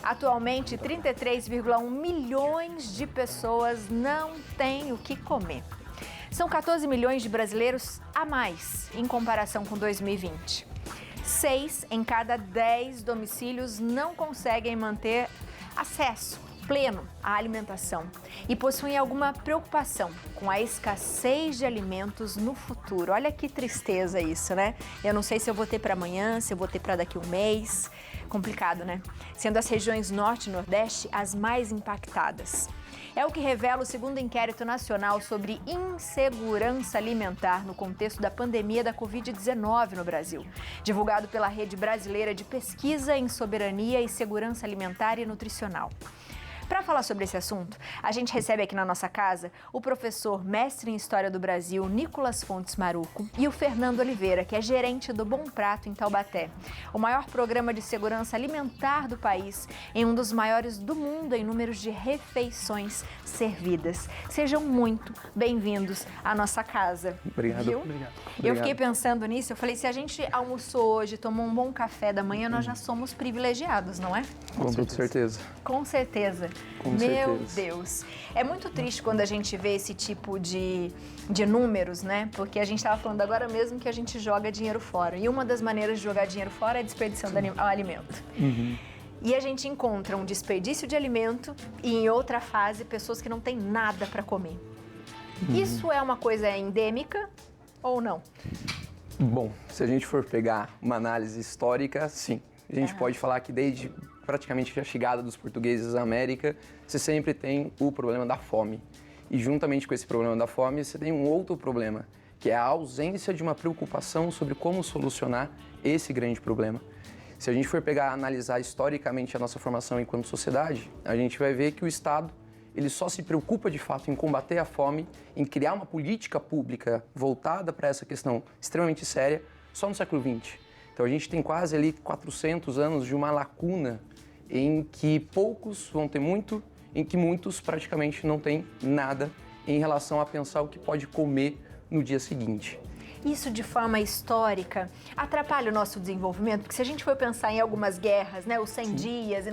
Atualmente, 33,1 milhões de pessoas não têm o que comer. São 14 milhões de brasileiros a mais em comparação com 2020. 6 em cada 10 domicílios não conseguem manter acesso pleno à alimentação e possuem alguma preocupação com a escassez de alimentos no futuro. Olha que tristeza isso, né? Eu não sei se eu vou ter para amanhã, se eu vou ter para daqui a um mês. Complicado, né? Sendo as regiões Norte e Nordeste as mais impactadas. É o que revela o segundo inquérito nacional sobre insegurança alimentar no contexto da pandemia da Covid-19 no Brasil, divulgado pela Rede Brasileira de Pesquisa em Soberania e Segurança Alimentar e Nutricional. Para falar sobre esse assunto, a gente recebe aqui na nossa casa o professor mestre em História do Brasil, Nicolas Fontes Maruco, e o Fernando Oliveira, que é gerente do Bom Prato em Taubaté, o maior programa de segurança alimentar do país, em um dos maiores do mundo em números de refeições servidas. Sejam muito bem-vindos à nossa casa. Obrigado. Viu? Obrigado. Eu fiquei pensando nisso, eu falei, se a gente almoçou hoje, tomou um bom café da manhã, nós já somos privilegiados, não é? Com toda certeza. Com certeza. Com Meu certeza. Deus. É muito triste quando a gente vê esse tipo de números, né? Porque a gente estava falando agora mesmo que a gente joga dinheiro fora. E uma das maneiras de jogar dinheiro fora é desperdiçando alimento. E a gente encontra um desperdício de alimento e, em outra fase, pessoas que não têm nada para comer. Isso é uma coisa endêmica ou não? Bom, se a gente for pegar uma análise histórica, sim. A gente pode falar que desde praticamente a chegada dos portugueses à América, você sempre tem o problema da fome. E juntamente com esse problema da fome, você tem um outro problema, que é a ausência de uma preocupação sobre como solucionar esse grande problema. Se a gente for pegar, analisar historicamente a nossa formação enquanto sociedade, a gente vai ver que o Estado, ele só se preocupa de fato em combater a fome, em criar uma política pública voltada para essa questão extremamente séria, só no século XX. Então a gente tem quase ali 400 anos de uma lacuna em que poucos vão ter muito, em que muitos praticamente não têm nada em relação a pensar o que pode comer no dia seguinte. Isso, de forma histórica, atrapalha o nosso desenvolvimento? Porque se a gente for pensar em algumas guerras, né, os 100 dias,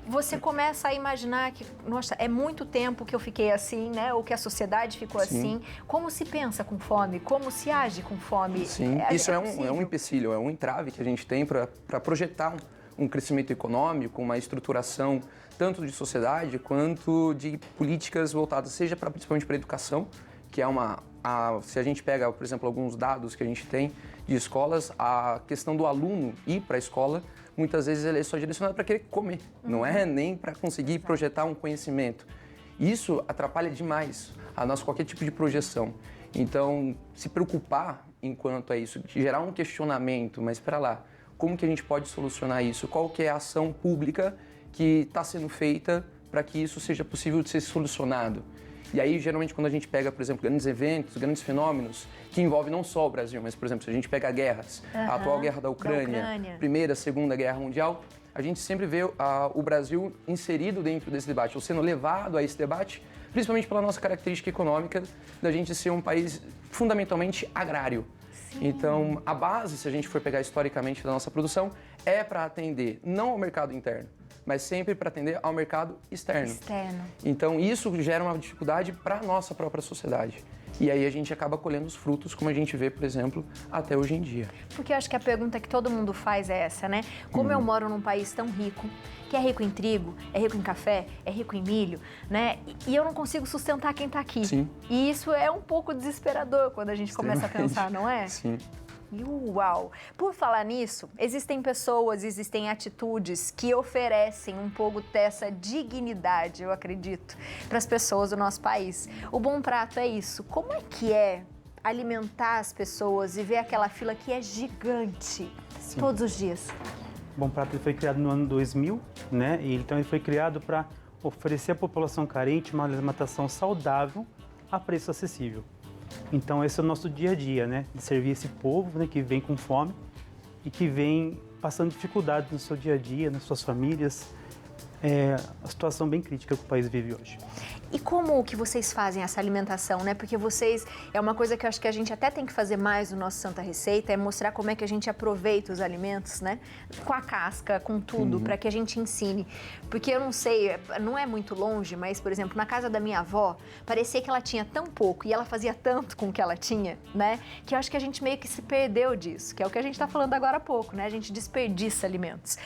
você começa a imaginar que, nossa, é muito tempo que eu fiquei assim, né, ou que a sociedade ficou assim. Como se pensa com fome? Como se age com fome? Sim, isso é um empecilho, é um entrave que a gente tem para projetar um crescimento econômico, uma estruturação tanto de sociedade quanto de políticas voltadas, seja principalmente para a educação, que é se a gente pega, por exemplo, alguns dados que a gente tem de escolas, a questão do aluno ir para a escola, muitas vezes ele é só direcionado para querer comer, não é nem para conseguir projetar um conhecimento. Isso atrapalha demais a nossa qualquer tipo de projeção. Então, se preocupar enquanto é isso, gerar um questionamento, mas para lá, como que a gente pode solucionar isso? Qual que é a ação pública que está sendo feita para que isso seja possível de ser solucionado? E aí, geralmente, quando a gente pega, por exemplo, grandes eventos, grandes fenômenos, que envolvem não só o Brasil, mas, por exemplo, se a gente pega guerras, a atual guerra da Ucrânia, Primeira, Segunda Guerra Mundial, a gente sempre vê o Brasil inserido dentro desse debate, ou sendo levado a esse debate, principalmente pela nossa característica econômica, da gente ser um país fundamentalmente agrário. Então, a base, se a gente for pegar historicamente da nossa produção, é para atender não ao mercado interno, mas sempre para atender ao mercado externo. Então, isso gera uma dificuldade para a nossa própria sociedade. E aí a gente acaba colhendo os frutos, como a gente vê, por exemplo, até hoje em dia. Porque eu acho que a pergunta que todo mundo faz é essa, né? Como eu moro num país tão rico, que é rico em trigo, é rico em café, é rico em milho, né? E eu não consigo sustentar quem está aqui. Sim. E isso é um pouco desesperador quando a gente começa a pensar, não é? Sim. E uau! Por falar nisso, existem pessoas, existem atitudes que oferecem um pouco dessa dignidade, eu acredito, para as pessoas do nosso país. O Bom Prato é isso. Como é que é alimentar as pessoas e ver aquela fila que é gigante todos os dias? O Bom Prato foi criado no ano 2000, né? E então ele foi criado para oferecer à população carente uma alimentação saudável a preço acessível. Então esse é o nosso dia a dia, né? De servir esse povo, né, que vem com fome e que vem passando dificuldades no seu dia a dia, nas suas famílias, a situação bem crítica que o país vive hoje. E como que vocês fazem essa alimentação, né? Porque vocês, é uma coisa que eu acho que a gente até tem que fazer mais no nosso Santa Receita, é mostrar como é que a gente aproveita os alimentos, né? Com a casca, com tudo, para que a gente ensine. Porque eu não sei, não é muito longe, mas, por exemplo, na casa da minha avó, parecia que ela tinha tão pouco e ela fazia tanto com o que ela tinha, né? Que eu acho que a gente meio que se perdeu disso, que é o que a gente está falando agora há pouco, né? A gente desperdiça alimentos.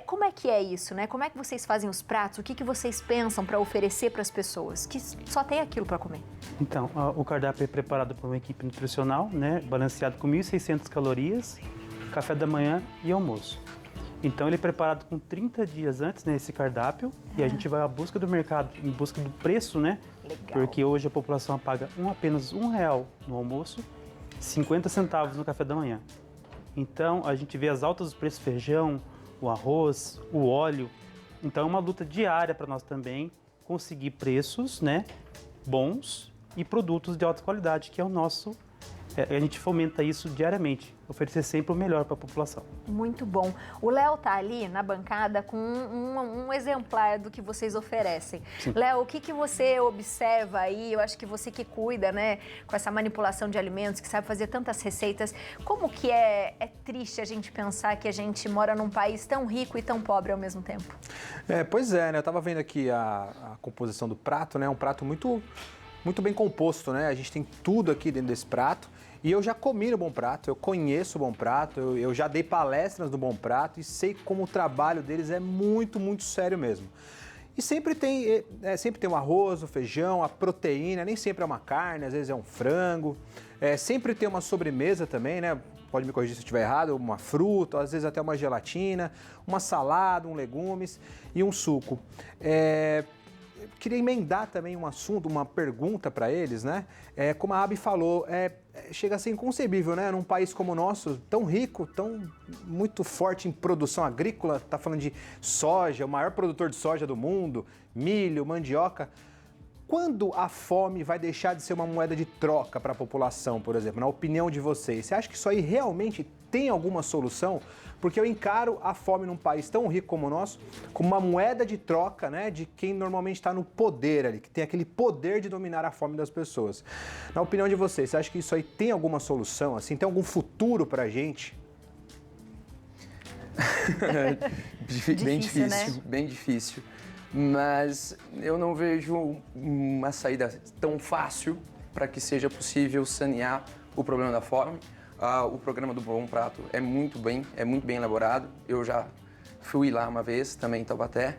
Como é que é isso, né? Como é que vocês fazem os pratos? O que vocês pensam para oferecer para as pessoas que só tem aquilo para comer? Então, o cardápio é preparado por uma equipe nutricional, né? Balanceado com 1.600 calorias, café da manhã e almoço. Então, ele é preparado com 30 dias antes, né, esse cardápio, e a gente vai à busca do mercado, em busca do preço, né? Legal. Porque hoje a população paga apenas R$1 no almoço, 50 centavos no café da manhã. Então, a gente vê as altas dos preços, feijão, o arroz, o óleo. Então é uma luta diária para nós também conseguir preços, né, bons e produtos de alta qualidade, que é o nosso. A gente fomenta isso diariamente, oferecer sempre o melhor para a população. Muito bom. O Léo tá ali na bancada com um exemplar do que vocês oferecem. Léo, o que você observa aí? Eu acho que você que cuida, né, com essa manipulação de alimentos, que sabe fazer tantas receitas. Como que é triste a gente pensar que a gente mora num país tão rico e tão pobre ao mesmo tempo? Pois é, né? Eu estava vendo aqui a composição do prato, né? Um prato muito bem composto, né? A gente tem tudo aqui dentro desse prato. E eu já comi no Bom Prato, eu conheço o Bom Prato, eu já dei palestras no Bom Prato e sei como o trabalho deles é muito, muito sério mesmo. E sempre tem o arroz, o feijão, a proteína, nem sempre é uma carne, às vezes é um frango. Sempre tem uma sobremesa também, né? Pode me corrigir se eu estiver errado, uma fruta, às vezes até uma gelatina, uma salada, legumes e um suco. Queria emendar também um assunto, uma pergunta para eles, né? Como a Abi falou, chega a ser inconcebível, né? Num país como o nosso, tão rico, tão muito forte em produção agrícola, tá falando de soja, o maior produtor de soja do mundo, milho, mandioca. Quando a fome vai deixar de ser uma moeda de troca para a população, por exemplo, na opinião de vocês? Você acha que isso aí realmente tem alguma solução? Porque eu encaro a fome num país tão rico como o nosso como uma moeda de troca, né, de quem normalmente está no poder ali, que tem aquele poder de dominar a fome das pessoas. Na opinião de vocês, você acha que isso aí tem alguma solução? Assim, tem algum futuro para a gente? Bem difícil, né? Bem difícil. Mas eu não vejo uma saída tão fácil para que seja possível sanear o problema da fome. O programa do Bom Prato é muito bem elaborado. Eu já fui lá uma vez, também em Taubaté.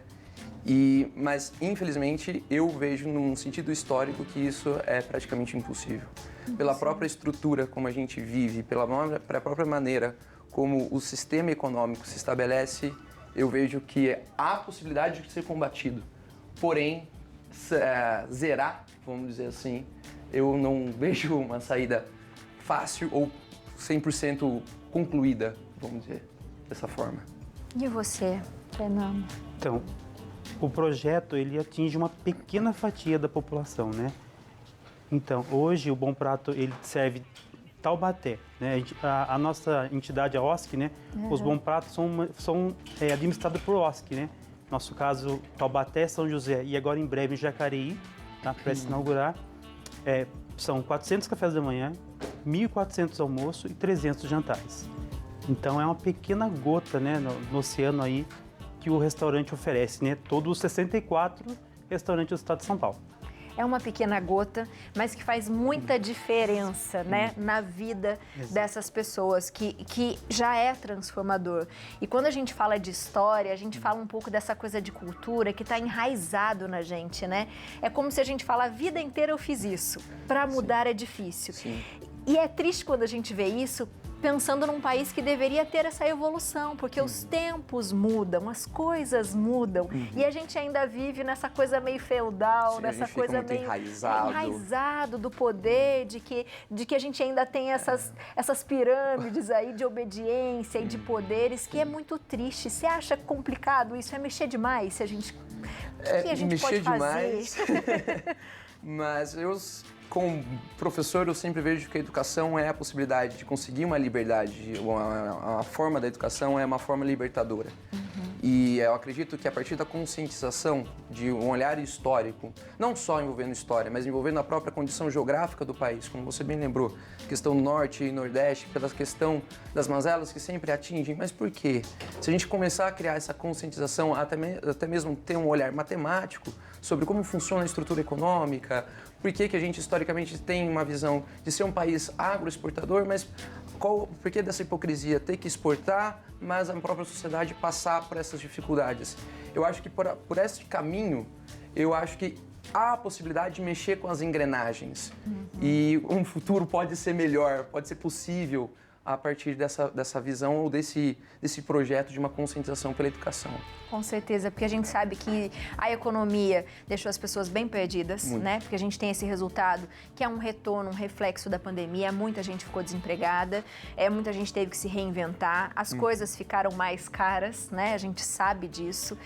Mas, infelizmente, eu vejo num sentido histórico que isso é praticamente impossível. Pela própria estrutura como a gente vive, pela própria maneira como o sistema econômico se estabelece, eu vejo que há possibilidade de ser combatido. Porém, zerar, vamos dizer assim, eu não vejo uma saída fácil ou 100% concluída, vamos dizer, dessa forma. E você, Fernando? Então, o projeto ele atinge uma pequena fatia da população, né? Então, hoje o Bom Prato ele serve Taubaté, né? A nossa entidade, a OSC, né? Os Bom Pratos são administrados por OSC, né? Nosso caso, Taubaté, São José e agora em breve em Jacareí, tá? Para se inaugurar. São 400 cafés da manhã, 1.400 almoços e 300 jantares. Então é uma pequena gota, né, no oceano aí que o restaurante oferece, né? Todos os 64 restaurantes do estado de São Paulo. É uma pequena gota, mas que faz muita diferença, né, na vida dessas pessoas, que já é transformador. E quando a gente fala de história, a gente fala um pouco dessa coisa de cultura que está enraizado na gente, né? É como se a gente fala, a vida inteira eu fiz isso, para mudar é difícil. Sim. E é triste quando a gente vê isso, pensando num país que deveria ter essa evolução, porque os tempos mudam, as coisas mudam, e a gente ainda vive nessa coisa meio feudal, nessa coisa meio enraizado do poder, de que a gente ainda tem essas pirâmides aí de obediência e de poderes, que é muito triste. Você acha complicado isso? É mexer demais? Se a gente, o que a gente pode fazer? Mas como professor, eu sempre vejo que a educação é a possibilidade de conseguir uma liberdade. A forma da educação é uma forma libertadora. E eu acredito que a partir da conscientização de um olhar histórico, não só envolvendo história, mas envolvendo a própria condição geográfica do país, como você bem lembrou, questão norte e nordeste, pela questão das mazelas que sempre atingem, mas por quê? Se a gente começar a criar essa conscientização, até mesmo ter um olhar matemático sobre como funciona a estrutura econômica, por que a gente historicamente tem uma visão de ser um país agroexportador, mas por que dessa hipocrisia ter que exportar, mas a própria sociedade passar por essas dificuldades? Eu acho que por esse caminho, eu acho que há a possibilidade de mexer com as engrenagens. E um futuro pode ser melhor, pode ser possível a partir dessa visão ou desse projeto de uma conscientização pela educação. Com certeza, porque a gente sabe que a economia deixou as pessoas bem perdidas, né? Porque a gente tem esse resultado que é um retorno, um reflexo da pandemia. Muita gente ficou desempregada, muita gente teve que se reinventar, as coisas ficaram mais caras, né? A gente sabe disso.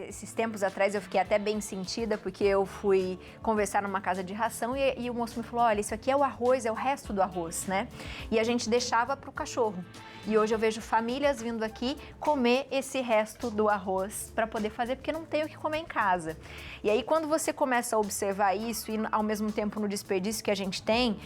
Esses tempos atrás eu fiquei até bem sentida, porque eu fui conversar numa casa de ração e o moço me falou, olha, isso aqui é o arroz, é o resto do arroz, né? E a gente deixava para o cachorro. E hoje eu vejo famílias vindo aqui comer esse resto do arroz para poder fazer, porque não tem o que comer em casa. E aí, quando você começa a observar isso e, ao mesmo tempo, no desperdício que a gente tem,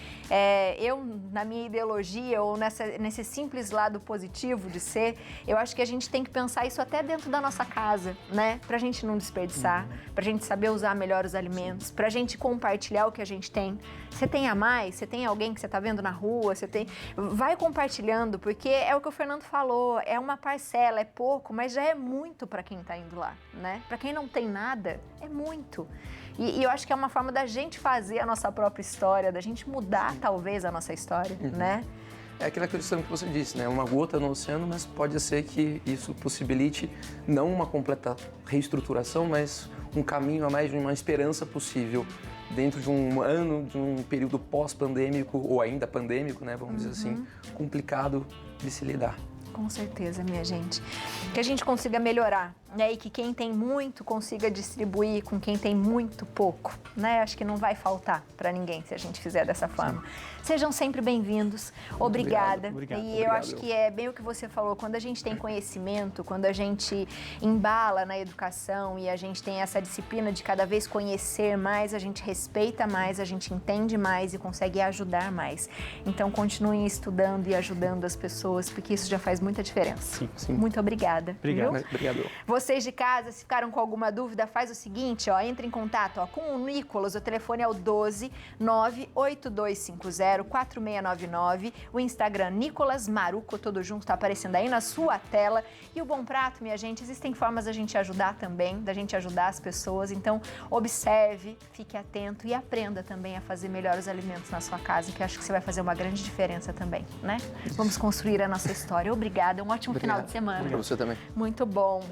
eu, na minha ideologia ou nesse simples lado positivo de ser, eu acho que a gente tem que pensar isso até dentro da nossa casa, né? Pra gente não desperdiçar, pra gente saber usar melhor os alimentos, pra gente compartilhar o que a gente tem. Você tem a mais? Você tem alguém que você tá vendo na rua? Vai compartilhando, porque é o que o Fernando falou, é uma parcela, é pouco, mas já é muito para quem está indo lá, né? Para quem não tem nada, é muito. E eu acho que é uma forma da gente fazer a nossa própria história, da gente mudar, talvez, a nossa história, né? É aquela questão que você disse, né? Uma gota no oceano, mas pode ser que isso possibilite não uma completa reestruturação, mas um caminho a mais de uma esperança possível dentro de um ano, de um período pós-pandêmico, ou ainda pandêmico, né? Vamos dizer assim, complicado de se lidar. Com certeza, minha gente. Que a gente consiga melhorar, né? E que quem tem muito consiga distribuir com quem tem muito pouco, né? Acho que não vai faltar para ninguém se a gente fizer dessa forma. Sejam sempre bem-vindos. Obrigada. Obrigado. Eu acho que é bem o que você falou. Quando a gente tem conhecimento, quando a gente embala na educação e a gente tem essa disciplina de cada vez conhecer mais, a gente respeita mais, a gente entende mais e consegue ajudar mais. Então, continuem estudando e ajudando as pessoas, porque isso já faz muita diferença. Sim. Muito obrigada. Obrigado. Viu? Obrigado. Vocês de casa, se ficaram com alguma dúvida, faz o seguinte, entre em contato com o Nicolas, o telefone é o 12 98250 4699, o Instagram Nicolas Maruco, tudo junto, está aparecendo aí na sua tela. E o Bom Prato, minha gente, existem formas da gente ajudar também, da gente ajudar as pessoas, então observe, fique atento e aprenda também a fazer melhores alimentos na sua casa, que eu acho que você vai fazer uma grande diferença também, né? Vamos construir a nossa história. Obrigada, um ótimo final de semana. Para você também. Muito bom.